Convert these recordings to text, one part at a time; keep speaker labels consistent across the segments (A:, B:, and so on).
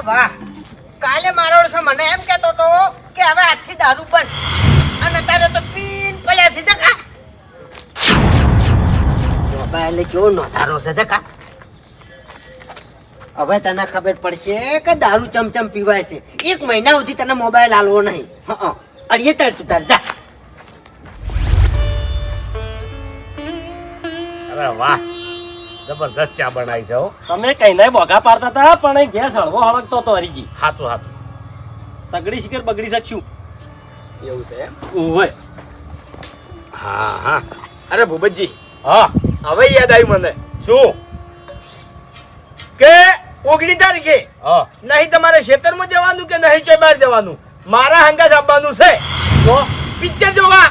A: વાહ કાલે મારો મને એમ કહેતો તો કે હવે આજથી દારૂ બંધ અને અત્યારે તો પીન પડ્યા છે દેખા મોબાઈલ કેવો નોંધારો છે દેખા હવે તને ખબર પડશે કે દારૂ ચમચમ પીવાય છે 1 મહિના સુધી તને મોબાઈલ આલવો નહીં અડીએ તર તું તાર જા
B: અરે વાહ જબરદસ્ત ચા બનાવી છે હો
C: તમે કઈ નહીં બોગા પાડતા હતા પણ એ ગેસ હળવો હળગતો હતો હરીજી
B: સાચું
C: સગડી શિખર બગડી શકશું
B: એવું છે એમ
C: ઓવે
B: હા હા
D: અરે ભૂપતજી
B: હા
D: હવે યાદ આવ્યું મને
B: શું
D: કે 19 તારીખે
B: હા
D: નહીં તમારે ખેતરમાં જવાનું કે નહીં ચોય બહાર જવાનું મારા હંગાત આવવાનું છે
B: તો
D: પિક્ચર જોવા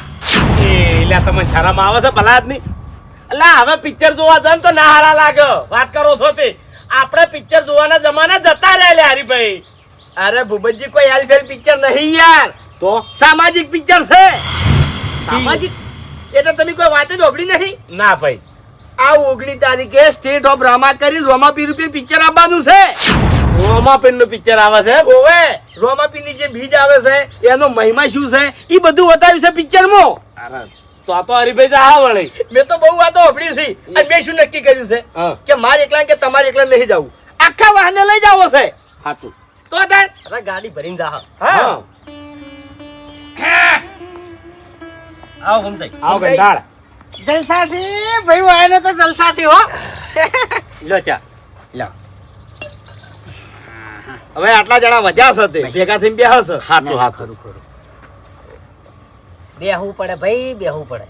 B: એટલે તમે છારામાં આવે છે ભલા આદમી અલા હવે પિક્ચર જોવા જાય તો ના હારા લાગે વાત કરો છો તે આપણે પિક્ચર જોવાના જમાના જતા રહ્યા હરીભાઈ
D: અરે ભૂપતજી કોઈ હાલફેલ પિક્ચર નહીં યાર
B: તો
D: સામાજિક પિક્ચર છે
B: સામાજિક
D: એટલે તમે કોઈ વાત જ ઓગળી નહીં
B: ના ભાઈ
D: આ 19 તારીખે સ્ટેટ ઓફ રામા કરી રોમાપીર પિક્ચર આવવાનું છે
B: રોમાપીર નું પિક્ચર આવે છે
D: ઓવે રોમાપીર ની જે બીજ આવે છે એનો મહિમા શું છે એ બધું બતાવ્યું છે પિક્ચરમાં
B: અરે તો આ તો હરીભાઈ જા વળી
D: મેં તો બહુ વાતો સાંભળી છે અને મેં શું નક્કી કર્યું છે
B: હા.
D: કે મારે એકલા કે તમારે એકલા નહીં જવું આખા વાહને લઈ જાવો છે
B: સાચું
D: તો તાર
C: અરે ગાડી ભરીને જા
D: હા
C: આવો ગમતાઈ
B: આવો ગંધાળ
A: જલસા છે ભાઈ વાયને તો જલસા છે હો
C: લો ચા
D: હવે આટલા જણા વજા છે તે ભેગા થઈને બે હશે
B: સાચું સાચું
A: બેહવું પડે ભાઈ બેહવું પડે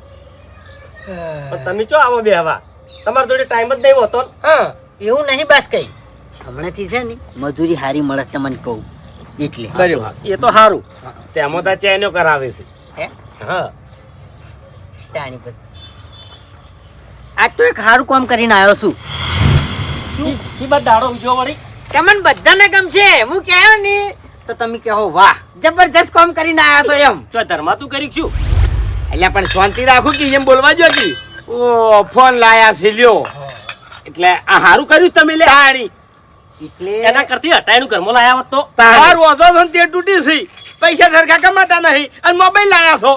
C: પણ તમે ચો આવો બે હવા તમારા જોડે ટાઈમ જ નહીં હોતો
D: હા
A: એવું નહીં બસ કઈ હમણાંથી છે ને મજૂરી હારી મળે તમને કહું એટલે
B: બરાબર
C: એ તો સારું
B: તેમાં તો ચેનો કરાવે છે
A: હે
B: હા
A: ટાણી પર આજ તો એક સારું કામ કરીને આવ્યો છું
C: શું કી બાદ દાડો ઉજો વળી
A: તમને બધાને ગમશે હું કહ્યો ને તો તમે કહો વાહ જબરજસ્ત કામ કરીને આવ્યા છો એમ
C: ચો ધર્મા તું કરી છું
D: એટલે પણ શાંતિ રાખું કે એમ બોલવા જો હતી
B: ઓ ફોન લાયા છે લ્યો એટલે આ હારું કર્યું તમે લે
D: તાણી
A: એટલે
C: એના કરતી હટાઈનું ઘરમાં લાયા હોત તો
D: તાર વાંધો છે ને તે તૂટી છે પૈસા સરખા કમાતા નહીં અને મોબાઈલ લાયા છો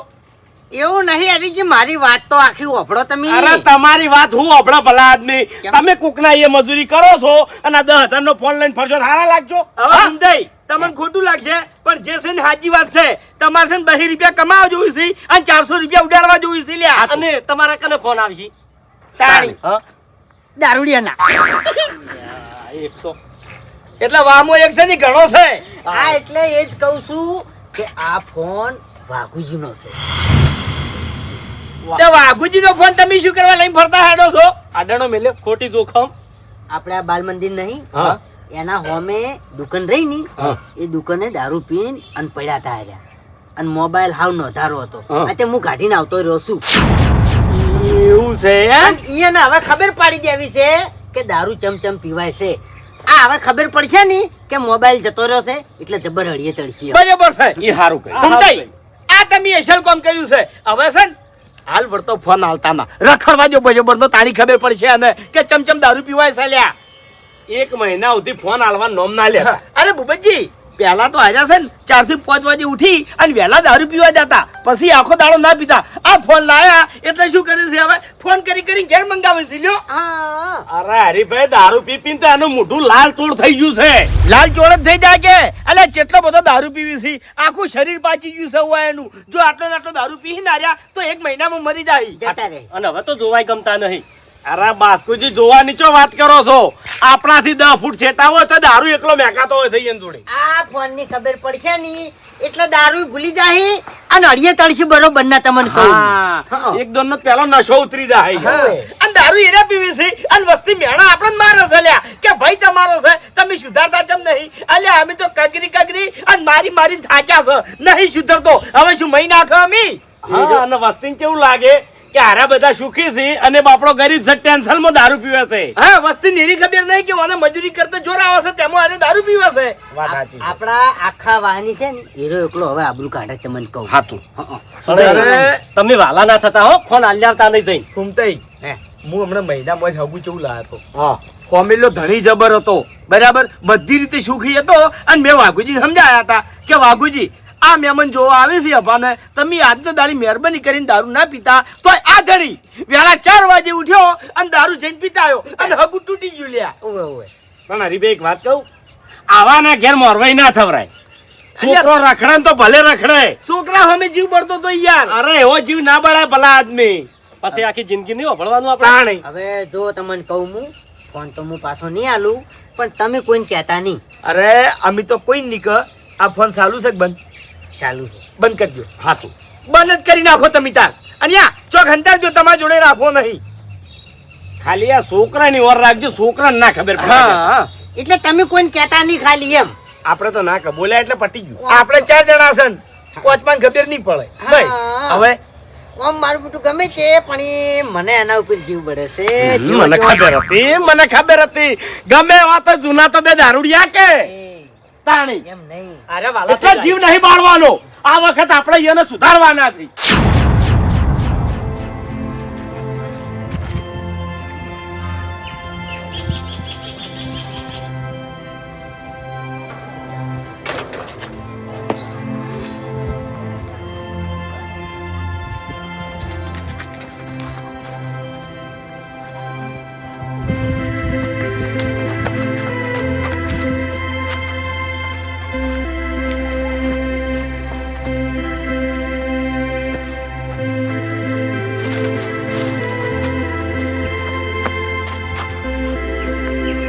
A: એવું નહીં હરીજી મારી વાત તો આખી ઓફળો તમે
B: અરે તમારી વાત હું અભડા ભલા આદમી
A: કેમ?
B: તમે કોકના એ મજૂરી કરો છો અને આ 10,000 નો ફોન લઈને ફરશો તો હારા લાગજો
D: હવે સમજાય તમને ખોટું લાગશે પણ જે છે ને સાચી વાત છે તમારે છે ને 2 રૂપિયા કમાવા જોઈ છે અને 400 રૂપિયા ઉડાડવા જોઈ છે લ્યા
C: અને તમારા કને ફોન આવશે
D: તાણી
C: હા
A: દારૂડિયાના
B: એક તો
D: એટલે વામો એક છે ને ઘણો છે
A: હા એટલે એ જ કહું છું કે આ ફોન વાઘુજીનો છે
D: તે વાઘુજીનો ફોન તમે શું કરવા લઈને ફરતા હાડો છો
B: આડણો મેલે
C: ખોટી જોખમ
A: આપણે આ બાલ મંદિર નહીં
B: હા
A: એના હોમે દુકાન રહી ની
B: હા.
A: એ દુકાને દારૂ પીને અને પડ્યા હતા આર્યા અને મોબાઈલ હાવ નોંધારો હતો
B: હા.
A: આ તે હું કાઢીને આવતો રહ્યો છું
B: એવું છે એમ
A: અને ઈને હવે ખબર પાડી દેવી છે કે દારૂ ચમચમ પીવાય છે આ હવે ખબર પડશે ને કે મોબાઈલ જતો રહ્યો છે એટલે જબર હળીએ તળશી
D: બરાબર છે
B: એ હારું કર્યું
D: સમજાય આ તમે એસલ કામ કર્યું છે હવે છે ને હાલ વળતો ફોન હાલતા ના રખડવા જો બરોબર તો તારી ખબર પડશે અને કે ચમચમ દારૂ પીવાય છે લ્યા
B: 1 મહિના સુધી ફોન આલવા નોમ ના લે
D: અરે ભૂપતજી પહેલા તો હાજર છે ને 4 થી 5 વાગે ઉઠી અને વહેલા દારૂ પીવા જતા પછી આખો દાડો ના પીતા આ ફોન લાયા એટલે શું કરે છે હવે ફોન કરી કરી ઘેર મંગાવે છે લ્યો
A: હા
B: અરે હરીભાઈ દારૂ પી પીને તો એનું મોઢું લાલ ચોળ થઈ ગયું છે
D: લાલ ચોળક થઈ જાય કે અલે જેટલો બધો દારૂ પીવી છે આખું શરીર પાછી ગયું છે હોય એનું જો આટલો આટલો દારૂ પી નાર્યા તો 1 મહિનામાં મરી જાય
A: જતા રહે
C: અને હવે તો જોવાય ગમતા નહીં
B: અરે બાસ્કુજી જોવાની ચો વાત કરો છો આપણાથી 10 ફૂટ છેટા હોય તો દારૂ એકલો મેકાતો હોય થઈ એમ જોડે
A: આ ફોન ની ખબર પડશે ને એટલે દારૂ ભૂલી જાય અને અડીએ તળશી બરોબર ના તમને કહું
B: હા એક દોન નો પેલો નશો ઉતરી જાય
A: હા.
D: અને દારૂ એરા પીવી છે અને વસ્તી મેણા આપણને મારે છે લ્યા કે ભાઈ તમારો છે તમે સુધારતા ચમ નહીં અલ્યા અમે તો કગરી અને મારી થાક્યા છે નહીં સુધરતો હવે શું મહી નાખો અમે
B: હા અને વસ્તીને કેવું લાગે કે હારા બધા સુખી છે અને બાપડો ગરીબ છે ટેન્શન માં દારૂ પીવે છે
D: હા વસ્તી નીરી ખબર નહીં કે મને મજૂરી કરતા જોર આવે છે તેમાં આને દારૂ પીવે છે
B: વાત સાચી છે.
A: આપણા આખા વાહની છે ને હીરો એકલો હવે આબરૂ કાઢે તમને કહું
B: સાચું
A: હા, હા.
C: અરે તમે વાલા ના થતા હો ફોન આલ્યાવતા નહીં જઈને
D: ઘૂમતાઈ
A: હે.
D: હું હમણાં મહિનામાં જ હગું ચેવું લાવ્યો હતો.
B: હા
D: ફોર્મ્યુલો ધણી જબર હતો, બરાબર, બધી રીતે સુખી હતો. અને મેં વાઘુજી સમજાયા હતા કે વાઘુજી આ મહેમાન જોવા આવે છે અભાને, તમે આજનો દાડી મહેરબાની કરીને દારૂ ના પીતા. તો આ ધણી વહેલા 4 વાગે ઉઠ્યો અને દારૂ જઈને પીતા આવ્યો અને હગું તૂટી ગયું લ્યા.
A: ઓવે ઓવે
B: પણ હરીભાઈ એક વાત કહું, આવાના ઘેર મોરવાઈ ના થવરાય. છોકરો રખડે ને તો ભલે રખડે,
D: છોકરા અમે જીવ પડતો તો યાર.
B: અરે એવો જીવ ના બળાય ભલા આદમી.
C: પછી આખી જિંદગી નહીં ભણવાનું આપણે.
B: તાણી
A: હવે જો તમને કહું હું ફોન તો હું પાછો નહીં આલું, પણ તમે કોઈને કહેતા નહીં.
D: અરે અમે તો કોઈ નહીં કહે. આ ફોન ચાલુ છે કે બંધ?
A: ચાલુ છે.
D: બંધ કરજો.
B: હાચું.
D: બંધ જ કરી નાખો તમે તાર. અને યા ચોક હંતારજો, તમારા જોડે રાખો નહીં.
B: ખાલી આ છોકરાની ઓર રાખજો, છોકરાને ના ખબર પડે.
D: હા,
A: એટલે તમે કોઈને કહેતા નહીં ખાલી એમ.
B: આપણે તો ના બોલ્યા એટલે પટી ગયું.
D: આપણે 4 જણા છે ને, પાંચમાં ખબર નહીં પડે. ભાઈ
A: હા.
D: હવે
A: આમ મારું બેટું ગમે તે, પણ એ મને એના ઉપર જીવ બળે છે.
B: મને ખબર હતી, મને ખબર હતી. ગમે એવા તો જૂના તો બે દારૂડિયા કે તાણી.
A: એમ નહીં.
C: અરે વાલા
B: એટલે જીવ નહીં બાળવાનો. આ વખત આપણે એને સુધારવાના છે.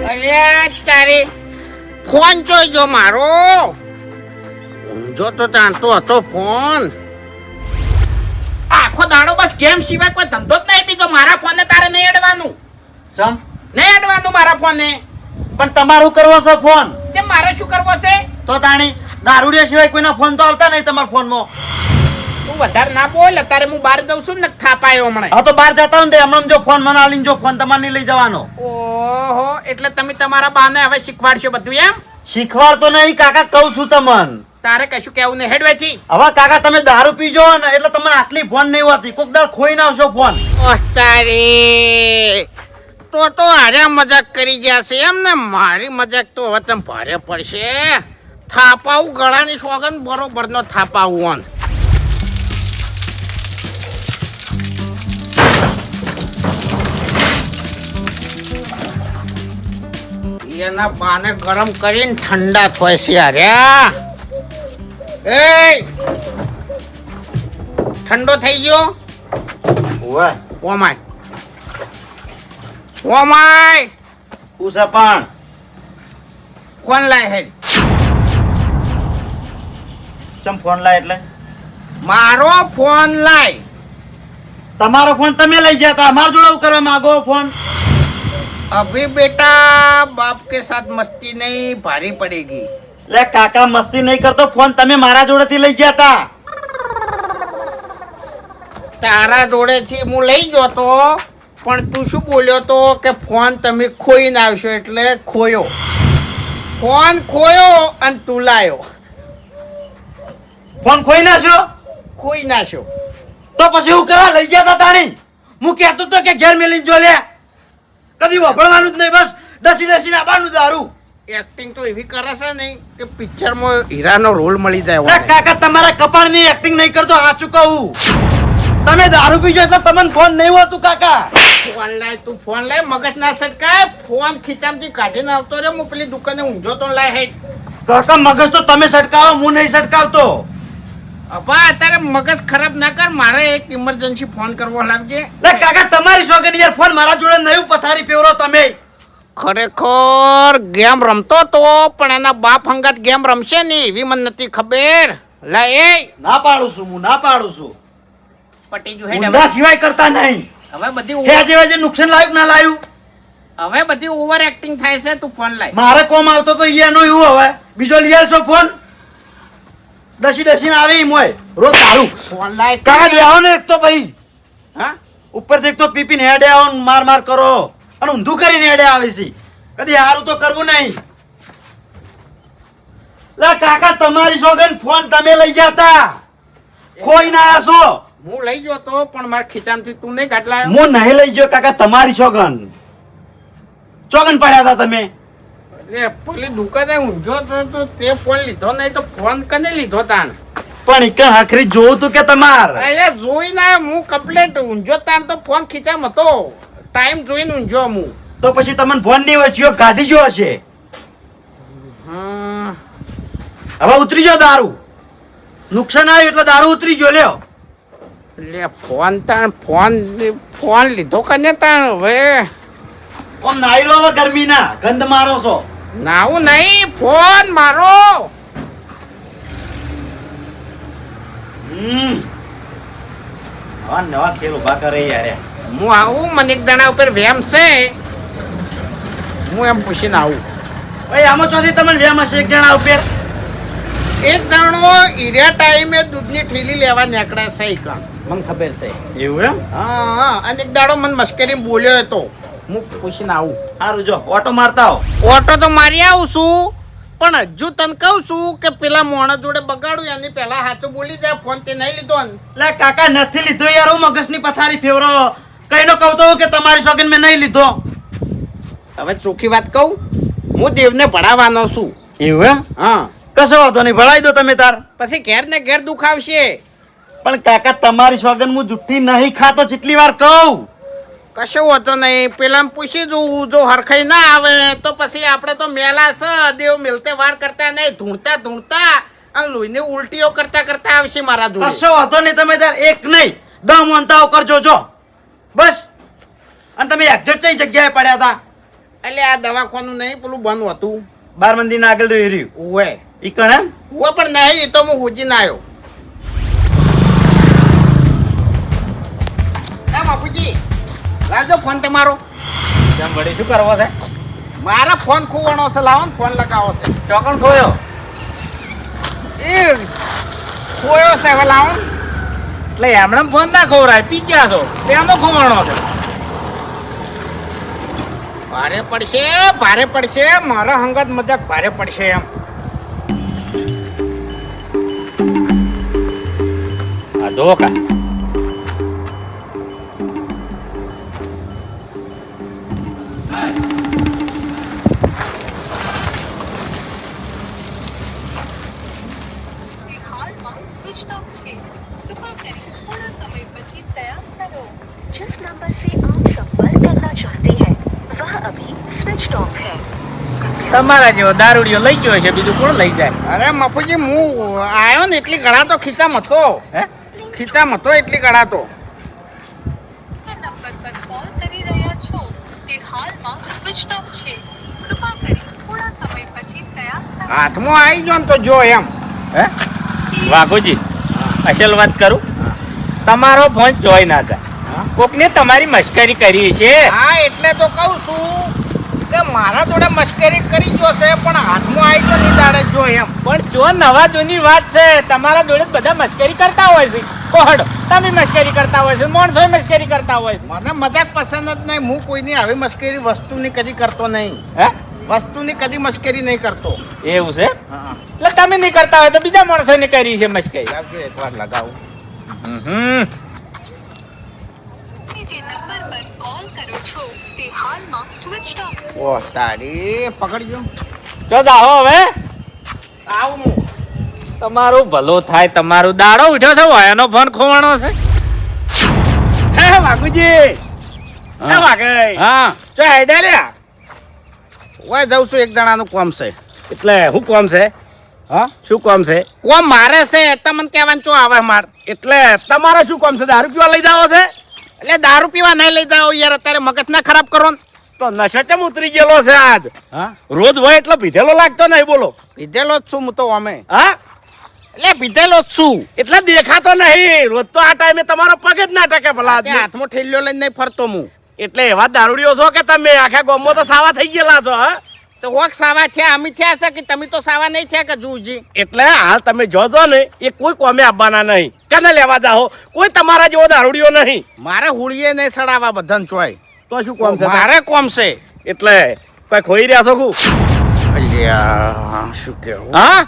E: અરે તારે ફોન જોઈજો મારો. ઊંઝો તો જાણતો હતો ફોન. આખો દાડો બસ ગેમ સિવાય કોઈ ધંધો જ નહીં બીજો. મારા ફોને તારે નહીં અડવાનું.
D: ચમ
E: નહીં અડવાનું મારા ફોને.
D: પણ તમારું કરવો છે ફોન
E: તે મારે શું કરવો છે?
D: તો તાણી દારૂડિયા સિવાય કોઈના ફોન તો આવતા નહીં તમારા ફોનમાં.
E: તું વધારે ના બોલ. અત્યારે હું બહાર જઉં છું ને થાપાયો હમણાં.
D: હા તો બહાર જતા હોય ને હમણાં જો ફોન મને આલીને જો ફોન તમારે નહીં લઈ જવાનો.
E: ઓહો, એટલે તમે તમારા બાને હવે શીખવાડશો બધું એમ?
D: શીખવાડ તો નહીં કાકા, કહું છું તમને.
E: તારે કશું કેવું નહીં હેડવેથી.
D: હવે કાકા તમે દારૂ પીજો ને એટલે તમને આટલી ફોન નહીં હોતી. કોક દાળ ખોઈ નાખશો ફોન.
E: ઓહ તારે તો હારે મજાક કરી ગયા છે એમ ને? મારી મજાક તો હવે તમે ભારે પડશે. થાપાવું ગળાની સોગન બરોબર નો થાપાવું. એના બાને ગરમ કરીને ઠંડા થાય છે. અરે એ ઠંડો થઈ ગયો.
D: ઓય
E: ઓમાય ઓમાય
D: ઉસા પણ
E: ફોન લાય હેડ.
D: ચમ ફોન લાય એટલે
E: મારો ફોન લાય.
D: તમારો ફોન તમે લઈ ગયા તા, માર જોડે કરવા માંગો ફોન.
E: अभी बेटा बाप के साथ मस्ती नहीं भारी पड़ेगी.
D: લે કાકા મસ્તી નહીં કરતો. ફોન તમે મારા જોડેથી લઈ ગયા તા.
E: તારા જોડેથી હું લઈ ગયો તો, પણ તું શું બોલ્યો તો કે ફોન તમે ખોઈને આવશો એટલે ખોયો. ફોન ખોયો અને તું લાયો.
D: ફોન ખોઈ નાખ્યો
E: ખોઈ નાખ્યો.
D: તો પછી હું કરવા લઈ ગયા તા તાણી? હું કહેતો તો કે ઘેર મેલીને જો લે. કદી વફળવાનું જ નહીં, બસ ડસી ડસીને આવવાનું દારૂ.
E: એક્ટિંગ તો એવી કરે છે નહીં કે પિક્ચરમાં હીરાનો રોલ મળી જાય.
D: લે કાકા તમારા કપાળની એક્ટિંગ નહીં કરતો, સાચું કહું. તમે દારૂ પીજો એટલે તમને ફોન નહીં હોતું કાકા.
E: ફોન લાય, તું ફોન લાય. મગજ ના સટકાય. ફોન ખીચામાંથી કાઢીને આવતો રે. હું પેલી દુકાને ઊંઝો તો લાય હેડ.
D: કાકા મગજ તો તમે સટકાવો, હું નહીં સટકાવતો.
E: અપા અત્યારે મગજ ખરાબ ના કર. મારે એક ઇમરજન્સી ફોન કરવો લાગજે.
D: લે કાકા તમારી શોખન યાર ફોન મારા જોડે નહીં પથારી પેવરો તમે.
E: ખરેખર ગેમ રમતો તો, પણ એના બાપ હંગાત ગેમ રમશે ને એવી મને નથી ખબર. લા એ
D: ના પાડું છું, હું ના પાડું છું.
E: પટી જો હેડ.
D: ઊંધા સિવાય કરતા નહીં.
E: હવે બધી
D: હે જેવા જે નુકસાન લાવ્યું કે ના લાવ્યું,
E: હવે બધી ઓવર એક્ટિંગ થાય છે. તું ફોન લાય.
D: મારે કોમ આવતો તો એનો એવું. હવે બીજો લઈ આવશો ફોન. ડસી ડસીને આવે એમ હોય રોજ દારૂ.
E: ફોન લાય.
D: કાકા દેવો ને એક તો ભાઈ
E: હા
D: ઉપરથી એક તો પીપીને હેડે આવો ને માર માર કરો અને ઊંધું કરીને હેડે આવે છે. કદી હારું તો કરવું નહીં. લે કાકા તમારી સોગન ફોન તમે લઈ ગયા તા, ખોઈ ના આવ્યા છો.
E: હું લઈ ગયો તો પણ મારા ખીચામાંથી તું નહીં કાઢલાયો.
D: હું નહીં લઈ ગયો કાકા તમારી સોગન ચોગન પડ્યા હતા તમે.
E: એટલે પેલી દુકાને ઊંઝો તો તે ફોન લીધો નહીં તો ફોન કને લીધો તાણ?
D: પણ ઈકણ આખરી જોવું તું કે તમાર
E: અરે જોઈ ના હું કમ્પ્લેટ ઊંઝો તાણ તો ફોન ખીચામ હતો. ટાઈમ જોઈને ઊંઝો હું.
D: તો પછી તમને ફોન નહીં વચ્યો કાઢી જો હશે.
E: હમ,
D: હવે ઉતરી જાઓ દારૂ. નુકસાન આવ્યું એટલે દારૂ ઉતરી ગયો લ્યો.
E: એટલે ફોન લીધો કને તાણ હવે
D: ઓમ નાઈ લો હવે ગરમી ના ગંધ મારો છો.
E: નાવું નહીં ફોન મારો.
D: નવા નવા ખેલ ઉભા કરે યાર.
E: હું આવું મને એક દાણા ઉપર વેમ છે હું એમ પૂછીને આવું.
D: ભાઈ આમાં ચોથી તમને વેમ હશે એક જણા ઉપર.
E: એક દાણો ઈર્યા ટાઈમે દૂધની ઠેલી લેવા નીકળ્યા છે ઈકણ. મને ખબર છે.
D: એવું એમ?
E: હા અને એક દાડો મને મસ્કરી બોલ્યો હતો. હું પૂછીને આવું.
D: સારું જો ઓટો મારતા હો.
E: ઓટો તો મારી આવું છું પણ હજુ તને કહું છું કે પેલા મોણા જોડે બગાડું એની પહેલા હાથું બોલી જાય ફોન તે નહીં લીધો ને.
D: લે કાકા નથી લીધો યાર હું મગજની પથારી ફેવરો કઈનો કહું તો કે તમારી સોગન મેં નહીં લીધો.
E: હવે ચોખ્ખી વાત કહું હું દેવને ભણાવવાનો છું.
D: એવું એમ?
E: હા
D: કશો વાંધો નહીં ભણાઈ દો તમે તાર.
E: પછી ઘેર ને ઘેર દુખાવશે.
D: પણ કાકા તમારી સોગન હું જુઠ્ઠી નહીં ખાતો જેટલી વાર કહું.
E: કશું હોતો નહીં પેલા પૂછી જોવું જો હરખાઈ ના આવે તો પછી આપણે તો મેલા છે દેવ મિલતે વાર કરતા નહીં ધૂણતા ધૂણતા અને લોહીને ઉલટીઓ કરતા કરતા આવશે મારા જોડે.
D: કશો વાંધો નહીં તમે તાર એક નહીં 10 મોનતાઓ કરજો જો બસ. અને તમે એક્ઝેક્ટ કઈ જગ્યાએ પડ્યા હતા?
E: એટલે આ દવાખાનું નહીં પેલું બંધ હતું.
D: 12 મંદિરના આગળ રહ્યું
E: ઓવે
D: ઈ કણ એમ?
E: ઓવે પણ નહીં એ તો હું હુજી ના આવ્યો. બાપુજી લાવજો ફોન તમારો.
C: કેમ વળી શું કરવો છે?
E: મારા ફોન ખોવાનો છે લાવો ને ફોન લગાવો છે.
C: ચોકણ ખોયો.
E: એ ખોયો છે હવે લાવો.
C: એટલે એમણે ફોન ના ખોવરાય પી ગયા છો તેમાં ખોવાણો છે.
E: ભારે પડશે મારા હંગત મજાક ભારે પડશે એમ.
C: આ જો કા
F: जिस नंबर से आप संपर्क करना चाहते हैं वह अभी स्विच ऑफ है।
C: તમારા જેવો દારૂડિયો લઈ ગયો છે બીજું કોણ લઈ જાય?
E: અરે મફુજી હું આવ્યો ને એટલી ગળા તો ખીચામાં હતો.
C: હે
E: ખીચામાં હતો એટલી ગળા તો.
F: નંબર પર કોલ કરી રહ્યા છો તે હાલમાં સ્વિચ ઓફ છે. કૃપા કરી થોડા સમય પછી પ્રયાસ કરો.
E: હાથમાં આવી ગયો ને તો જો એમ.
C: હે વાઘોજી અસલ વાત કરું તમારો ફોન જોઈ ના જાય. કોકને તમારી મશ્કરી કરી છે.
E: હા એટલે તો કહું છું કે મારા જોડે મશ્કરી કરી ગયો છે પણ હાથમાં આવી ગયો નહીં દાડે જો એમ.
C: પણ જો નવા જૂની વાત છે તમારા જોડે જ બધા મશ્કરી કરતા હોય છે. કોહડ તમે મશ્કરી કરતા હોય છે માણસો મશ્કરી કરતા હોય છે.
E: મને મજાક પસંદ જ નહીં. હું કોઈની આવી મશ્કરી વસ્તુની કદી કરતો નહીં.
C: હે
E: વસ્તુની કદી મશ્કરી નહીં કરતો.
C: એવું છે?
E: હા
C: એટલે તમે નહીં કરતા હોય તો બીજા માણસોને કરી છે મશ્કરી.
E: લાવજો એકવાર લગાવું.
F: તમે જે નંબર પર કોલ કરો છો તે હાલમાં સ્વિચ ઓફ.
E: ઓહ તારી પકડજો.
C: જો જાઓ હવે
E: આવું હું.
C: તમારું ભલું થાય. તમારું દાડો ઉઠ્યો છે એનો ફોન ખોવાનો છે.
B: હે વાઘુજી હે વાઘઈ
E: હા
B: ચો હેડે લ્યા.
E: ઓય જઉં છું એક જણાનું કોમ છે.
B: એટલે શું કોમ છે?
E: હા
B: શું કોમ છે?
E: કોમ મારે છે તમને કહેવાનું ચો આવે માર.
B: એટલે તમારે શું કોમ છે? દારૂ પીવા લઈ જાઓ છે?
E: એટલે દારૂ પીવા નહીં લઈ જાઓ યાર અત્યારે મગજ ના ખરાબ કરો ને.
B: તો નશો ચમ ઉતરી ગયેલો છે આજ?
E: હા
B: રોજ હોય એટલો પીધેલો લાગતો નહીં બોલો.
E: પીધેલો જ છું હું તો અમે.
B: હા
E: એટલે પીધેલો જ છું.
B: એટલે દેખાતો નહીં. રોજ તો આ ટાઈમે તમારો પગ જ ના ટકે ભલા
E: તે
B: આદમી.
E: હાથમાં ઠેલ્યો લઈને નહીં ફરતો હું.
B: એટલે એવા દારૂડિયો છો કે તમે આખા ગામમાં તો સાવા થઈ ગયેલા છો. હા
E: તો હોક સાવા થયા અમે થયા છે કે તમે તો સાવા નહીં થયા કે જુજી.
B: એટલે હાલ તમે જોજો ને એ કોઈ કોમે આવવાના નહીં. કને લેવા જાઓ કોઈ તમારા જેવો દારૂડિયો નહીં.
E: મારે હુળીએ નહીં સડાવવા બધાને ચોય.
B: તો શું કોમ છે?
E: મારે કોમ છે.
B: એટલે કોઈ ખોઈ રહ્યા છો કુ?
E: અલ્યા શું કેવું.
B: હા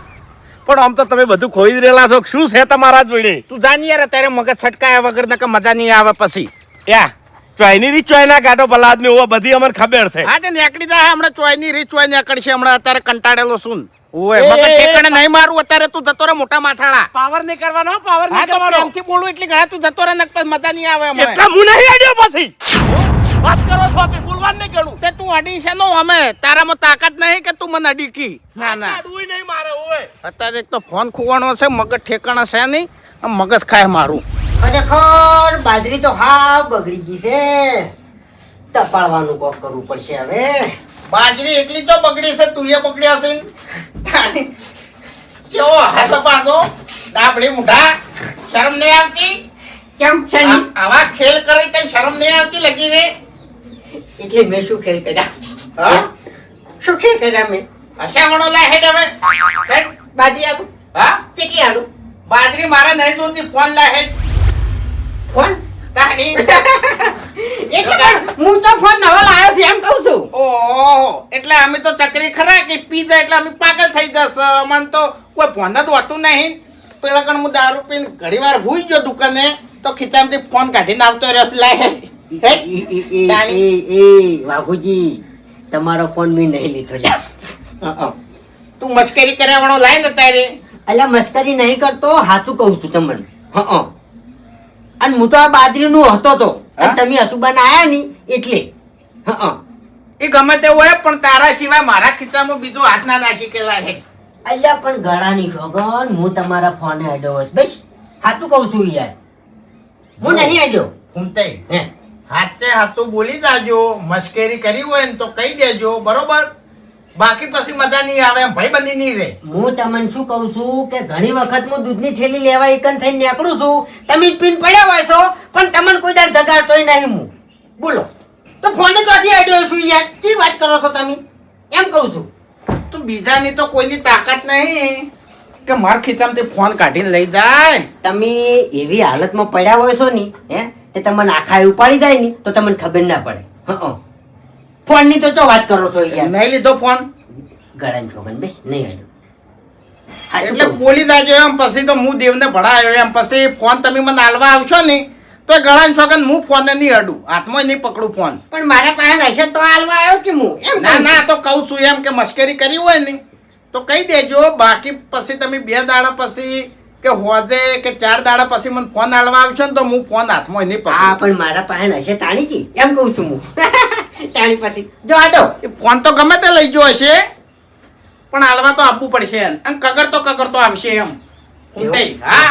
B: પણ આમ તો તમે બધું ખોઈ જ રહેલા છો શું છે તમારા જોડે
E: તું જાની યાર અત્યારે મગજ છટકાયા વગર નકર મજા નહીં આવે પછી
B: યા ચોયની રીત ચોયના કાઢો ભલા આદમી હોવા બધી અમને ખબર છે
E: હા તે નીકળી જાય હમણાં ચોયની રીત ચોય નીકળશે હમણાં અત્યારે કંટાળેલો છું ઓય
B: એ,
E: મગજ
B: એ,
E: ઠેકાણે નહીં મારું અત્યારે તું જતો રે મોટા માથાળા
B: પાવર નહીં કરવાનો પાવર
E: હા
B: નહીં
E: તો
B: કરવાનો
E: પ્રેમથી બોલું એટલે ઘણા તું જતો રે નક પછી મજા નહીં આવે અમે
B: એટલા હું નહીં આડ્યો પછી વાત કરો છો તે બોલવાનું નહીં કરું
E: તે તું અડી છે નો અમે તારામાં તાકાત નહીં કે તું મને અડી કી ના ના
B: આડવું નહીં મારે ઓય
E: અત્યારે એક તો ફોન ખોવાનો છે મગજ ઠેકાણા છે નહીં આમ મગજ ખાય મારું
A: ખરેખર બાજરી તો હાવ બગડી ગઈ છે તપાડવાનું કોક કરવું પડશે હવે
E: બાજરી એટલી તો બગડી છે તું એ બગડ્યા છે કેવો હાસો પાસો ડાબડી મુઢા શરમ નહીં આવતી
A: કેમ છે ની?
E: આવા ખેલ કરી તને શરમ નહીં આવતી લગી રે
A: એટલે મેં શું ખેલ કર્યા
E: હા
A: શું ખેલ કર્યા મેં
E: હસામણો લા હેડ હવે હેડ.
A: બાજરી આલું
E: હા
A: કેટલી આલું
E: બાજરી મારે નહીં જોતી ફોન લા હેડ
A: ફોન
E: તારી
A: એટલે પણ હું તો ફોન નવો લાવ્યો છે એમ કહું છું
E: ઓહો એટલે અમે તો ચકરી ખરા કે પી જાય એટલે અમે પાગલ થઈ જશે અમને તો કોઈ ફોન જ હોતું નહીં પેલા કણ હું દારૂ પીને ઘણી વાર હુઈ ગયો દુકાને તો ખીચામાંથી ફોન કાઢીને આવતો રહ્યો છે. લાય હેડ.
A: વાઘુજી તમારો ફોન મેં નહીં લીધો લ્યા.
E: તું મસ્કરી કર્યા વાળો લાય ને તારે
A: અલ્યા મસ્કરી નહીં કરતો હાચું કહું છું તમને અને હું તો આ બાજરીનું હતો તો અને તમે હસુબાન આયા ની એટલે
E: એ ગમે તે હોય પણ તારા સિવાય મારા ખીચામાં બીજો હાથ ના નાસી કે લાય હેડ.
A: અલ્યા પણ ગળાની સોગન હું તમારા ફોને અડ્યો હોત બસ હાચું કહું છું યાર હું નહીં અડ્યો
E: ઘૂમતે
A: હે
E: હાથે હાથું બોલી જાજો મસ્કરી કરી હોય ને તો કહી દેજો બરોબર બાકી પછી મજા નહીં આવે એમ ભાઈ બંધી નહીં રહે
A: હું તમને શું કહું છું કે ઘણી વખત હું દૂધની થેલી લેવા એકન થઈને નીકળું છું તમે જ પીને પડ્યા હોય છો પણ તમને કોઈ દર જગાડતોય નહીં હું બોલો તો ફોને તો હજી અડ્યો છું યાર ਕੀ વાત કરો છો તમે એમ કહું છું
E: તું બીજાની તો કોઈની તાકાત નહીં કે માર ખીચામાંથી ફોન કાઢીને લઈ જાય
A: તમે એવી હાલતમાં પડ્યા હોય છો ની હે તે તમને આખા ઉપાડી જાય ની તો તમને ખબર ના પડે ફોન ની તો ચો વાત કરો છો યાર
E: નહીં લીધો ફોન
A: ગળાની છોકન બસ નહીં અડ્યો હાચું
E: એટલે
A: કહું.
E: બોલી જાજો એમ પછી તો હું દેવને ભણાયો એમ પછી ફોન તમે મને હાલવા આવશો ને તો ગળાની છોકન હું ફોનને નહીં અડું હાથમાં નહીં પકડું ફોન
A: પણ મારા પાસે હશે તો હાલવા આવ્યો કે હું એમ
E: ના
A: કહું
E: ના તો કહું છું એમ કે મસ્કરી કરી હોય ને તો કહી દેજો બાકી પછી તમે 2 દાડા પછી કે હોજે કે 4 દાડા પછી મને ફોન હાલવા આવશો ને તો હું ફોન હાથમાં નહીં
A: હા
E: પકડું
A: પણ મારા પાસે હશે તાણી કી એમ કહું છું હું તાણી પછી જો આડો
E: એ ફોન તો ગમે તે લઈ ગયો હશે પણ હાલવા તો આપવું પડશે એમ આમ કગર તો આવશે એમ ઊંટે, હા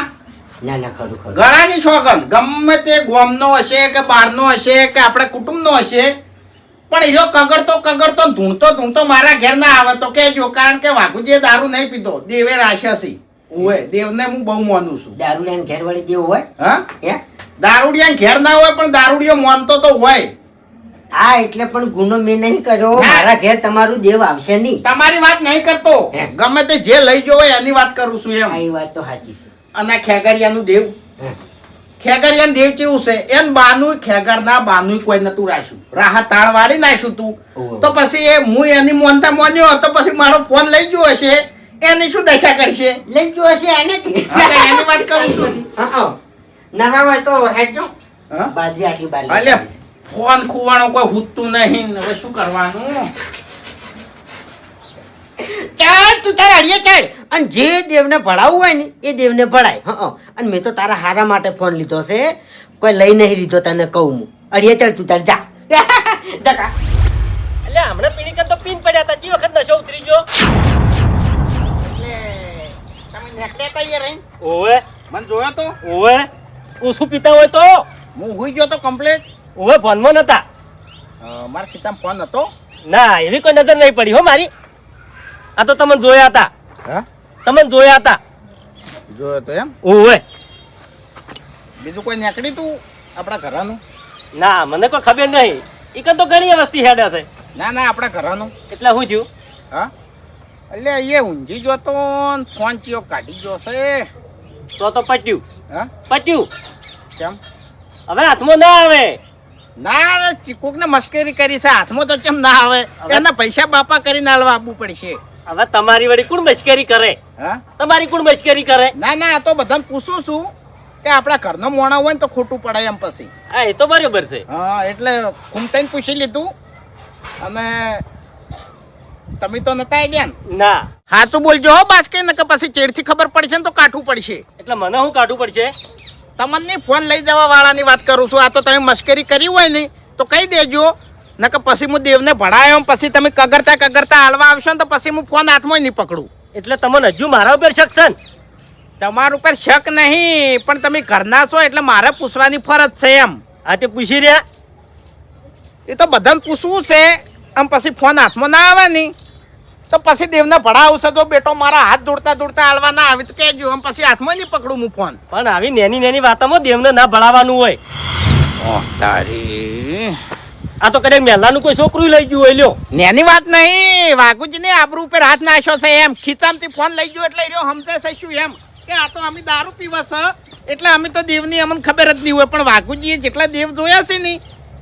A: ના ના ખરું ખરું
E: ગળાની છોકન ગમે તે ગોમનો હશે કે બહારનો હશે કે આપણે કુટુંબનો હશે પણ એનો કગરતો ધૂણતો મારા ઘેર ના આવે તો કહેજો કારણ કે વાઘુજીએ દારૂ નહીં પીતો દેવે રાશિ ઓય દેવને હું બહુ માનું છું
A: દારૂ લઈને ઘેર વળી દેવું હોય
E: હા
A: હે
E: દારૂડિયા ઘેર ના હોય પણ દારૂડિયો માનતો તો હોય
A: હા એટલે પણ ગુનો મેં નહીં કર્યો
E: ના.
A: મારા ઘેર તમારું દેવ આવશે નહીં
E: તમારી વાત નહીં કરતો
A: હે.
E: ગમે તે જે લઈ ગયો હોય એની વાત કરું છું
A: આ
E: એમ
A: એ વાત તો સાચી છે
E: અને આ ખેગરિયાનું દેવ
A: હે.
E: ખેગરિયાનું દેવ કેવું છે એન બાનું ખેગરના બાનું કોઈ નતું રાખ્યું રાહત તાળ વાળી નાખ્યું તું
A: ઓહો.
E: તો પછી એ હું એની મોનતા મોન્યો તો પછી મારો ફોન લઈ ગયો હશે એની શું દશા કરશે
A: લઈ ગયો હશે આને કે
E: હા, તો એની વાત કરું છું.
A: હા નવા હોય તો હેડજો
E: હા?
A: બાજરી આટલી બાર લઈ
E: અલ્યા
A: આવીશ.
E: ફોન ખુવાણો કોઈ હૂતું નહીં ને હવે શું કરવાનું
A: ચાલ તું તારા અડીએ ચાલ અને જે દેવને ભણાવવું હોય ને એ દેવને ભણાય અને મેં તો તારા હારા માટે ફોન લીધો છે કોઈ લઈ નહીં લીધો તને કહું હું અડીએ ચાલ તું તાર જા જકા
D: એટલે હમણાં પીણી કર તો પીન પડ્યા હતા જી વખત નશો ઉતરી ગયો
E: એટલે તમે નેકળ્યા તા યાર અહીં?
D: ઓવે
E: મને જોયો તો
D: ઓવે ઓછું પીતા હોય તો
E: હું હુઈ ગયો તો કમ્પ્લેટ
D: ઓવે ફોનમાં નતા
E: મારા ખિસ્સામાં ફોન હતો
D: ના એવી કોઈ નજર નહીં પડી હો મારી આ તો તમને જોયા હતા
E: હા
D: તમને જોયા હતા
E: જોયો તો એમ
D: ઓવે
E: બીજું કોઈ નીકળી તું આપણા ઘરનું
D: ના મને કોઈ ખબર નહીં ઈકન તો ઘણી વસ્તી હેડે છે
E: ના ના આપણા ઘરનું
D: એટલે હું થયું
E: હા એટલે એ ઊંઘી ગયો તો ને ફોન ચિયો કાઢી ગયો છે
D: તો પટ્યું
E: હા
D: પટ્યું
E: કેમ
D: હવે હાથમાં ના આવે
E: ના ચીકુક ને મસ્કરી કરી છે હાથમાં તો કેમ ના આવે એના પૈસા બાપા કરીને હાલવા આપવું પડશે
D: હવે તમારી વળી કોણ મશ્કરી કરે?
E: હા
D: તમારી કોણ મશ્કરી કરે?
E: ના ના આ તો બધાને પૂછું છું કે આપણા ઘરનો મોણા હોય ને તો ખોટું પડે એમ પછી.
D: હા એ તો બરોબર છે.
E: હા એટલે ઘૂમતાઈને પૂછી લીધું અને તમે તો નતા આઈડિયા ને.
D: ના
E: સાચું બોલજો હો બાસ્કે ને કે પછી ચેડથી ખબર પડશે ને તો કાઠું પડશે.
D: એટલે મને શું કાઢવું પડશે?
E: તમને ફોન લઈ જવા વાળાની વાત કરું છું. આ તો તમે મશ્કરી કરી હોય ને તો કહી દેજો ને કે પછી હું દેવને ભણાયો પછી તમે કગરતા હાલવા આવશો ને તો પછી હું ફોન હાથમાં નહીં પકડું.
D: એટલે તમને હજુ મારા ઉપર શક છે ને?
E: તમારા ઉપર શક નહીં પણ તમે ઘરના છો એટલે મારે પૂછવાની ફરજ છે એમ.
D: આ તે પૂછી રહ્યા.
E: એ તો બધાને પૂછવું છે આમ પછી ફોન હાથમાં ના આવે ને તો પછી દેવને ભણાવશે તો બેટો મારા હાથ દોડતા હાલવા ના આવે તો કહેજો આમ પછી હાથમાં નહીં પકડું હું ફોન.
D: પણ આવી નેની વાતોમાં દેવને ના ભણાવવાનું હોય.
E: તારી
D: આ તો કદાચ મહેલાનું કોઈ છોકરું લઈ ગયું હોય લ્યો.
E: નેની વાત નહીં વાઘુજીને આબરૂ ઉપર હાથ નાખ્યો છે એમ ખીચામથી ફોન લઈ ગયો એટલે રહ્યો સમજે છે શું એમ કે આ તો અમે દારૂ પીવા છે એટલે અમે તો દેવની અમને ખબર જ નહીં હોય પણ વાઘુજીએ જેટલા દેવ જોયા છે ને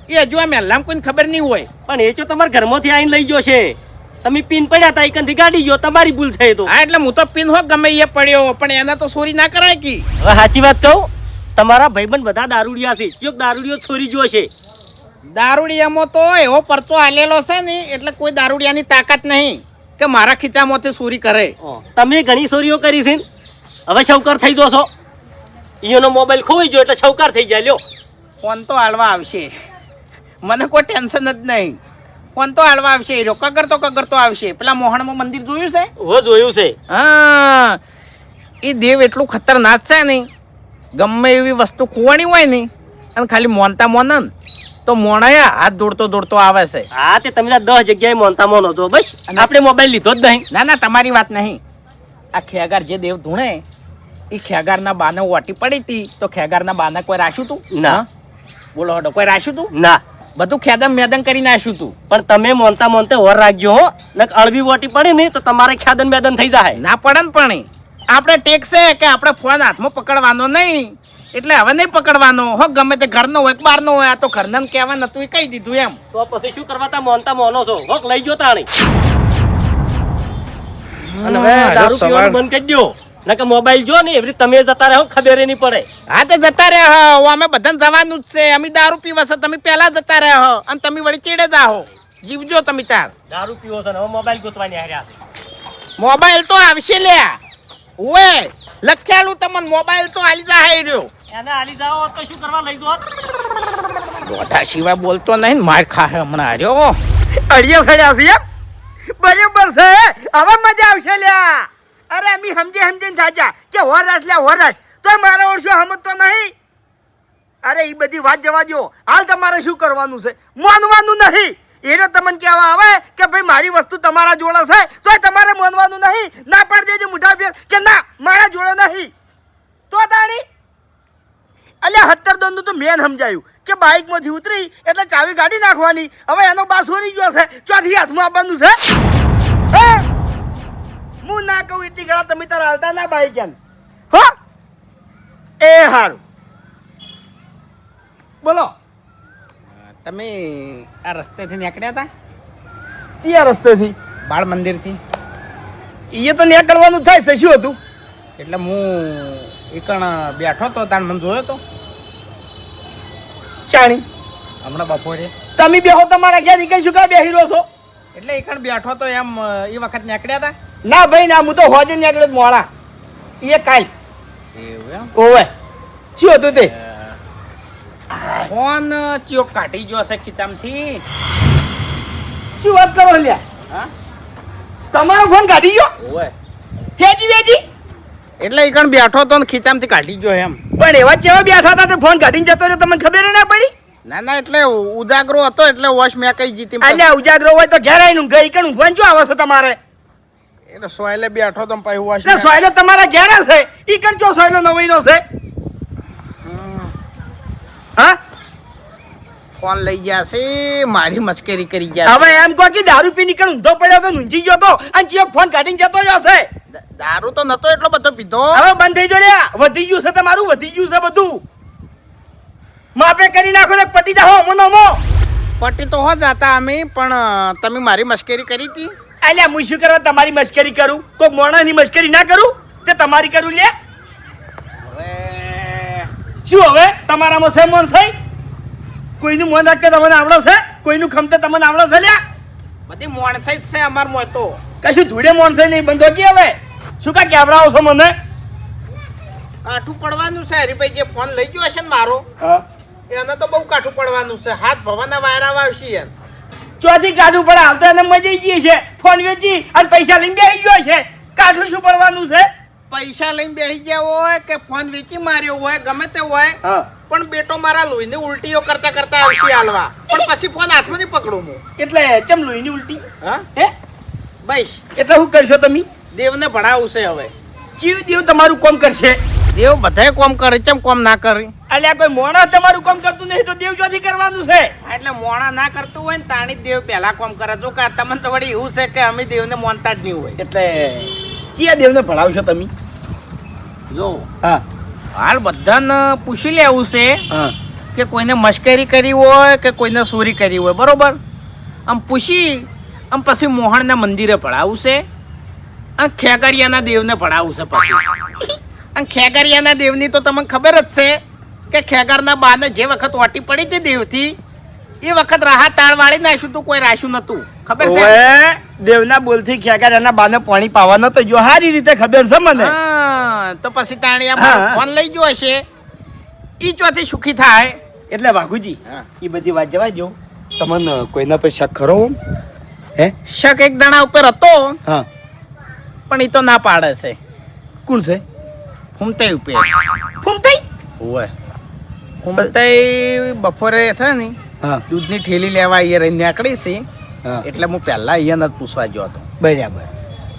E: એ હજુ આ મહેલામાં કોઈને ખબર નહીં હોય.
D: પણ એ તો તમારા ઘરમાંથી આવીને લઈ ગયો છે. તમે પીન પડ્યા હતા એકંથી ગાડી ગયો તમારી ભૂલ થઈ તો.
E: હા એટલે હું તો પીન હો ગમે એ પડ્યો પણ એને તો ચોરી ના કરાય કી.
D: હવે સાચી વાત કહું તમારા ભાઈબંધ બધા દારૂડિયા છે. કયોક દારૂડિયો ચોરી ગયો છે.
E: દારૂડિયામાં તો એવો પરચો આલેલો છે ને એટલે કોઈ દારૂડિયાની તાકાત નહીં કે મારા ખીચામાંથી ચોરી કરે.
D: તમે ઘણી ચોરીઓ કરી છે ને? હવે શૌકાર થઈ દો છો. ઈયોનો મોબાઈલ ખોવાઈ ગયો એટલે શૌકાર થઈ જાય લ્યો.
E: ફોન તો હાલવા આવશે મને કોઈ ટેન્શન જ નહીં. ફોન તો હાલવા આવશે રહ્યો કગરતો આવશે. પેલા મોહણમાં મંદિર જોયું છે?
D: હો જોયું છે.
E: હા એ દેવ એટલું ખતરનાક છે ને ગમે એવી વસ્તુ ખોવાણી હોય ને અને ખાલી મોનતા મોનન તો મોણાયા હાથ દોડતો આવે છે.
D: હા તે તમે 10 જગ્યાએ મોનતા મોનો છો બસ આપણે મોબાઈલ લીધો જ નહીં.
E: ના ના તમારી વાત નહીં. આ ખેગાર જે દેવ ધૂણે એ ખેગારના બાને ઓટી પડી હતી તો ખેગારના બાને કોઈ રાખ્યું તું?
D: ના.
E: બોલો હડો કોઈ રાખ્યું તું?
D: ના.
E: બધું ખેદમ મેદન કરી નાખ્યું તું.
D: પણ તમે મોનતા ઓર રાખજો હો નક અળવી વોટી પડી ને તો તમારે ખ્યાદન મેદન થઈ જાય.
E: ના પડે ને પણ આપણે ટેક છે કે આપણે ફોન હાથમાં પકડવાનો નહીં એટલે હવે નહીં પકડવાનો હો ગમે તે ઘરનો હોય કે બહારનો હોય. આ તો ઘરનાને કહેવા નતું એ કહી દીધું એમ.
D: તો પછી શું કરવા તા મોનતા મોનો છો? હોક લઈ ગયો તાણી. અને હવે દારૂ પીવાનું બંધ કરી દો નકે મોબાઈલ જો ને એવી તમે જતા રહો ખબર નહીં પડે.
E: હા તો જતા રહ્યા અમે બધાને જવાનું જ છે. અમે દારૂ પીવા છે તમે પહેલા જતા રહ્યા અને તમે વળી ચીડે જાઓ. જીવજો તમે તાર.
D: દારૂ પીવો છો ને હવે મોબાઈલ ગોતવાની હાર્યા છે.
E: મોબાઈલ તો આવશે લ્યા ઓય લખ્યાલું તમને મોબાઈલ તો આલી જાય રહ્યો.
D: એને હાલી જાઓ તો શું કરવા લઈ દો?
E: દોઢા સિવાય બોલતો નહીં ને માર ખાહે હમણાં હાર્યો.
B: અડિયા ફર્યા છે એમ? બરાબર છે. હવે મજા આવશે લ્યા. અરે અમે સમજીને સાચા કે હોરાશ લ્યા હોરાશ તો મારા ઓળશો સમજતો નહીં. અરે એ બધી વાત જવા દો. હાલ તમારે શું કરવાનું છે? માનવાનું નહીં. એનો તમને કહેવા આવે કે ભાઈ મારી વસ્તુ તમારા જોડે છે તો તમારે માનવાનું નહીં. ના પાડી દેજો મોઢા ફેર કે ના મારા જોડે નહીં તો તાણી. અલ્યા 70 દોનનું તો મેન સમજાયું કે બાઇકમાંથી ઉતરી એટલે ચાવી કાઢી નાખવાની. હવે એનો બા સોરી ગયો છે ચોથી હાથમાં આપવાનું છે. હે હું ના કહું એટલી ઘણા તમે તારા હાલતા ના બાઈક એમ હો. એ હારું બોલો.
E: તમે આ રસ્તેથી નીકળ્યા હતા?
B: કયા રસ્તેથી?
E: બાળ મંદિરથી.
B: એ તો નીકળવાનું થાય છે. શું હતું?
E: એટલે હું એકણ બેઠો તો તાણ મને જોયો તો
B: ચાણી
E: હમણાં બપોરે.
B: તમે બેહો તમારા ઘેર નીકળી શું કા બેહી રહ્યો છો?
E: એટલે એકણ બેઠો તો એમ એ વખત નીકળ્યા હતા?
B: ના ભાઈ ના હું તો હોજે નીકળ્યો મોડા. એ કાલ
E: એવું એમ?
B: ઓવે શું હતું તે?
E: ફોન ચિયોક કાઢી ગયો છે ખીચામથી.
B: શું વાત કરો લ્યા?
E: હા
B: તમારો ફોન કાઢી ગયો?
E: ઓવે
B: વેજી વેજી
E: એટલે એકણ બેઠો તો ને ખીચામથી કાઢી ગયો એમ.
B: પણ એવા ચેવા બેઠા હતા તે ફોન કાઢીને જતો રહ્યો તમને ખબર ના પડી?
E: ના ના એટલે ઉજાગરો હતો એટલે વોશ મેં કઈ જીતી.
B: અલ્યા ઉજાગરો હોય તો ઘેર આવીને ગઈ કણ ઊંઘવાનું શું આવે છે તમારે?
E: એટલે સોયલે બેઠો તો પછી વોશ
B: એટલે સોયલો તમારા ઘેર છે ઈ કણ ચો સોયલો નવાઈનો છે? હા
E: ફોન લઈ ગયા છે મારી મસ્કરી કરી ગયા.
B: હવે એમ કહો કે દારૂ પી નીકળ ઊંધો પડ્યો તો ઊંઘી ગયો તો અને ચિયો ફોન કાઢીને જતો રહ્યો છે.
E: દારૂ તો નતો એટલો બધો પીધો.
B: હવે બંધ થઈ જો રે. વધી ગયું છે તમારું વધી ગયું છે બધું. માપે કરી નાખો ને પટી જાઓ મનો મો.
E: પટ્ટી તો હો જતા અમે પણ તમે મારી મસ્કરી કરી હતી.
D: અલ્યા હું શું કરવા તમારી મશ્કરી કરું? કોઈ મોણાની મશ્કરી ના કરું તે તમારી કરું લે. શું હવે તમારામાં છે મોન છે? કોઈનું મોન રાખતે તમને આવડે છે? કોઈનું ખમતે તમને આવડે છે લ્યા?
E: બધી મોણસાઈ જ છે અમાર મોય તો.
D: કશું ધૂળે મોન છે નહીં બંધો કે હવે શું કા કેવડાવો છો મને?
E: કાઠું પડવાનું છે હરીભાઈ. જે ફોન લઈ ગયો હશે ને મારો એને તો બહુ કાઠું પડવાનું છે. હાથ ભવાના વાયરા વાવશી યાર.
D: ચોથી કાઠું પડે આવતા એને મજા ગઈ છે. ફોન વેચી અને પૈસા લઈને બેસી ગયો છે. કાઠું શું પડવાનું છે?
E: પૈસા લઈને બેસી ગયા હોય કે ફોન વેચી માર્યો હોય ગમે તે હોય પણ બેટો મારા લોહીને ઉલટીઓ કરતા કરતા આવશે હાલવા. પણ પછી ફોન હાથમાં નહીં પકડું હું.
D: એટલે ચમ લોહીની ઉલટી?
E: હા
D: હે
E: બસ
D: એટલે શું કરશો તમે?
E: દેવને ભણાવું છે હવે.
D: જીવ દેવ તમારું કોમ કરશે.
E: દેવ બધાય કોમ કરે ચમ કોમ ના કરે?
D: અલ્યા કોઈ મોણા તમારું કામ કરતું નહીં તો દેવ ચોથી કરવાનું છે.
E: એટલે મોણા ના કરતું હોય ને તાણી દેવ પહેલા કોમ કરે. જો કે તમને તો વળી એવું છે કે અમે દેવને માનતા જ નહીં હોય.
D: એટલે ચિયા દેવને ભણાવશો તમે?
E: જો
D: હા
E: હાલ બધાને પૂછી લેવું છે
D: હા
E: કે કોઈને મશ્કરી કરી હોય કે કોઈને ચોરી કરી હોય. બરોબર? આમ પૂછી આમ પછી મોહણના મંદિરે ભણાવું છે અને ખેગરિયાના દેવને ભણાવું છે પછી. અને ખેગરિયાના દેવની તો તમને ખબર જ છે કે ખેગરના બાને જે વખત ઓટી પડી હતી દેવથી એ વખત રાહા તાળ વાળી નાખ્યું તું. કોઈ રાખ્યું નતું. ખબર છે?
D: ઓએ દેવના બોલથી ખેગાર એના બાને પાણી પાવાનો તો જો સારી રીતે ખબર છે મને.
E: હા તો પછી તાણિયા
D: હા.
E: ફોન લઈ ગયો હશે ઈ ચોથી સુખી થાય.
D: એટલે વાઘુજી
E: હા.
D: એ બધી વાત જવા દો. તમને કોઈના પર શક ખરો? હે
E: શક એક દાણા ઉપર હતો
D: હા
E: પણ ઈ તો ના પાડે છે.
D: કોણ છે?
E: ફૂમતાઈ ઉપર.
D: ફૂમતાઈ?
E: ઓય ફૂમતાઈ બપોરે છે ને
D: હા
E: દૂધની ઠેલી લેવા અહીંયા રહીને નીકળી છે.
D: હા
E: એટલે હું પહેલા અહીંયા જ પૂછવા ગયો હતો.
D: બરાબર.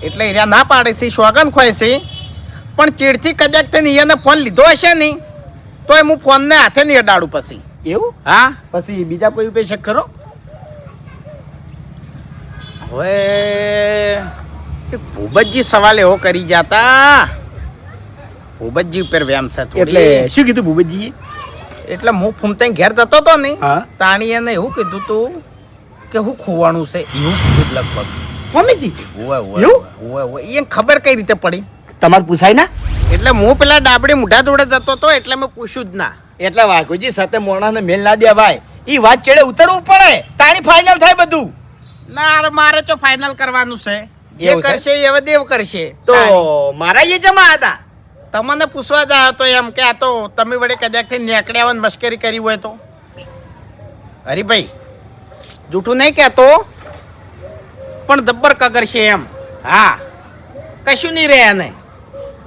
E: એટલે અહીંયા ના પાડે છે. સોગન ખોય છે પણ ચીડથી કદાચ તેને અહીંયાને ફોન લીધો હશે નહીં તો હું ફોનને હાથે નહીં અડાડું પછી.
D: એવું?
E: હા
D: પછી બીજા કોઈ ઉપર શક ખરો?
E: હવે એ ભૂપતજી સવાલ એવો કરી જાતા. ભૂપતજી ઉપર વ્યામ છે થોડી.
D: એટલે શું કીધું ભૂપતજીએ?
E: એટલે હું ફૂમતાઈ ઘેર જતો હતો ને
D: હા
E: તાણી એને એવું કીધું તું કે હું ખોવાનું છે એવું કીધું જ લગભગ.
D: સ્વામીજી
E: ઓય
D: એવું?
E: ઓય ઓય એને ખબર કઈ રીતે પડી?
D: તમારે પૂછાય ના?
E: એટલે હું પેલા ડાબડી મુઢા જોડે જતો હતો એટલે મેં પૂછ્યું જ ના.
D: એટલે વાઘુજી સાથે મોણાને મેલ ના દે ભાઈ. ઈ વાત ચડે ઉતરવું પડે તાણી ફાઇનલ થાય બધું.
E: ના અરે મારે તો ફાઇનલ કરવાનું છે. જે
D: એવું છે?
E: કરશે એ હવે દેવ કરશે.
D: તો મારા એ જમા હતા.
E: તમને પૂછવા જ આવ્યો તો એમ કે આ તો તમે વડે કદાચ થી નીકળ્યા હોય ને મશ્કરી કરી હોય તો. હરીભાઈ જૂઠું નહીં કહેતો પણ દબ્બર કગર છે એમ. હા કશું નહીં રહે એને.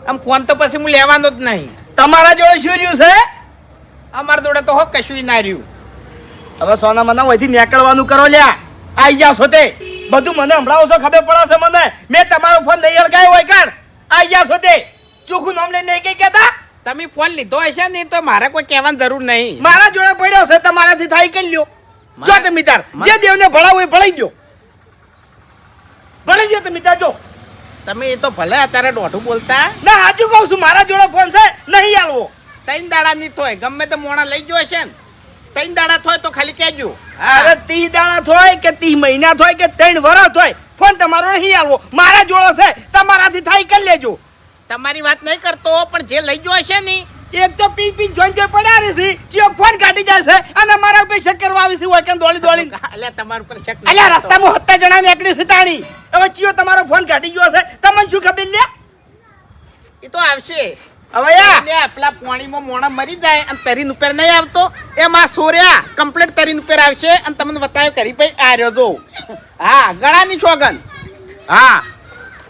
E: આમ ફોન તો પછી હું લેવાનો જ નહીં.
D: તમારા જોડે શું રહ્યું છે?
E: અમારા જોડે તો હો કશું ના રહ્યું.
D: હવે સોના મને વહીથી નીકળવાનું કરો લ્યા. આઈ જાવ છો તે બધું મને હમણાં છો ખબર પડે છે મને. મેં તમારો ફોન નહીં અળગાયો હોય કાઢ. આઈ જાવ છો તે ચોખ્ખું નામ લઈને નહીં કઈ કહેતા.
E: તમે ફોન લીધો હશે ને તો મારે કોઈ કહેવાની જરૂર નહીં.
D: મારા જોડે પડ્યો છે તમારાથી થાય કરી લ્યો. જો તમે તાર જે દેવને ભણાવો એ ભણાઈ ગયો. ભણાઈ ગયો તમે તાર જો.
E: તમે એ તો ભલે અત્યારે દોઢું બોલતા.
D: ના સાચું કહું છું મારા જોડે ફોન છે નહીં આલવો.
E: 3 દાડા ની થોય ગમે તે મોણા લઈ ગયો હશે ને 3 દાડા થોય તો ખાલી કહેજો.
D: અરે 30 દાડા થોય કે 30 મહિના થોય કે 3 વર્ષ થોય ફોન તમારો નહીં આલવો. મારા જોડે છે તમારાથી થાય કરી લેજો.
E: તમારી વાત નહીં કરતો પણ જે લઈ ગયો હશે ને
D: એક તો પી પી જોઈન જોઈ પડ્યા રહી છે ચિયો ફોન કાઢી જાય છે અને મારા ઉપર શક કરવા આવી છે હોય કે દોડી દોડી.
E: અલ્યા તમારા ઉપર શક
D: અલ્યા રસ્તામાં 7 જણા નીકળી છે તાણી. હવે ચિયો તમારો ફોન કાઢી ગયો છે તમને શું ખબર લે?
E: એ તો આવશે.
D: હવે યા
E: લે પેલા પાણીમાં મોણા મરી જાય અને તરીન ઉપર નહીં આવતો એમાં સોર્યા કમ્પ્લીટ તરીન ઉપર આવશે અને તમને બતાવ્યો કરી ભાઈ આ રહ્યો જો. હા ગળાની સોગન. હા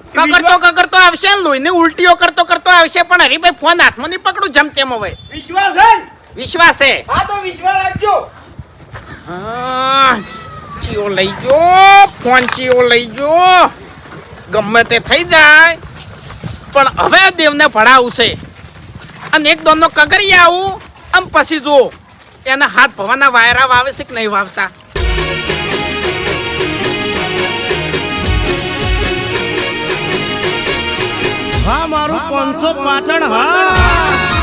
E: કગરતો આવશે ને લોહીને ઉલટીઓ કરતો આવશે પણ હરીભાઈ ફોન હાથમાં નહીં પકડું જમ તેમ હવે.
D: વિશ્વાસ છે ને?
E: વિશ્વાસ છે.
D: હા તો વિશ્વાસ રાખજો.
E: ચીઓ લઈ જો ફોન ચીઓ લઈ જો ગમે તે થઈ જાય પણ હવે દેવને ભણાવું છે અને એક દોનનો કગરી આવું આમ પછી જો એના હાથ ભવાના વાયરા વાવે છે કે નહીં વાવતા.
G: હા મારું 500 પાટણ હા.